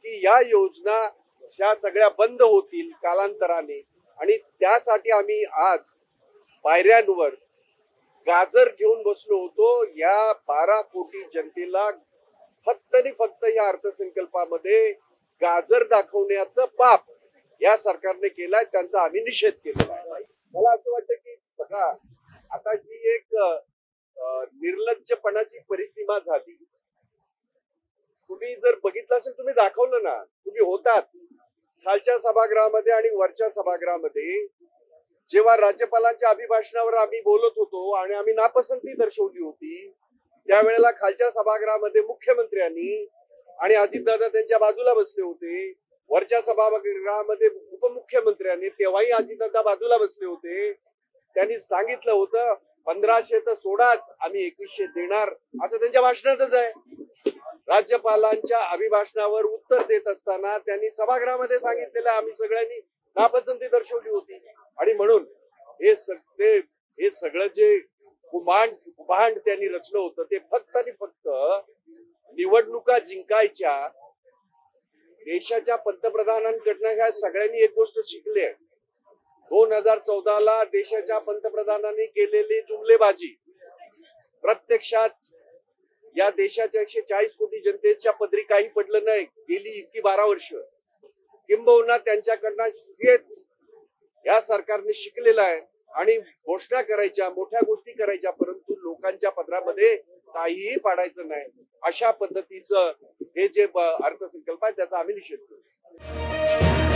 की या योजना ह्या सगळ्या बंद होतील कालांतराने आणि त्यासाठी आम्ही आज पायऱ्यांवर गाजर घेऊन बसलो होतो। या 12 कोटी जनतेला फक्त आणि फक्त या अर्थसंकल्पामध्ये गाजर दाखवण्याचं पाप या सरकारने केलाय, त्यांचा आम्ही निषेध केलेला आहे। मला असं वाटतं की बघा, आता ही एक निर्लज्जपणाची परिसीमा झाली। तुम्ही जर बघितलं असेल, तुम्ही दाखवलं ना, तुम्ही होतात खालच्या सभागृहामध्ये आणि वरच्या सभागृहामध्ये जेव्हा राज्यपालांच्या अभिभाषणावर आम्ही बोलत होतो आणि आम्ही नापसंती दर्शवली होती, त्यावेळेला खालच्या सभागृहामध्ये मुख्यमंत्र्यांनी आणि अजितदादा त्यांच्या बाजूला बसले होते, वरच्या सभागृहामध्ये उपमुख्यमंत्र्यांनी, तेव्हाही अजितदादा बाजूला बसले होते, त्यांनी सांगितलं होतं 1500 तर सोडाच, आम्ही 2100 देणार, असं त्यांच्या भाषणातच आहे। राज्यपालांच्या अभिभाषणावर उत्तर देत असताना त्यांनी सभागृहामध्ये सांगितलेलं आम्ही सगळ्यांनी नापसंती दर्शवली होती। आणि म्हणून हे सगळं जे कुभांड त्यांनी रचलं होतं ते फक्त आणि फक्त निवडणुका जिंकायच्या। देशाच्या पंतप्रधानांकडनं ह्या सगळ्यांनी एक गोष्ट शिकली आहे, 2014ला देशाच्या पंतप्रधानांनी केलेली जुमलेबाजी प्रत्यक्षात या देशाच्या 140 कोटी जनतेच्या पदरी काही पडलं नाही गेली इतकी 12 वर्ष। किंबहुना त्यांच्याकडनं हेच या सरकारने शिकलेलं आहे आणि घोषणा करायच्या, मोठ्या गोष्टी करायच्या, परंतु लोकांच्या पदरामध्ये काहीही पाडायचं नाही, अशा पद्धतीचं हे जे अर्थसंकल्प आहे त्याचा आम्ही निषेध करतो।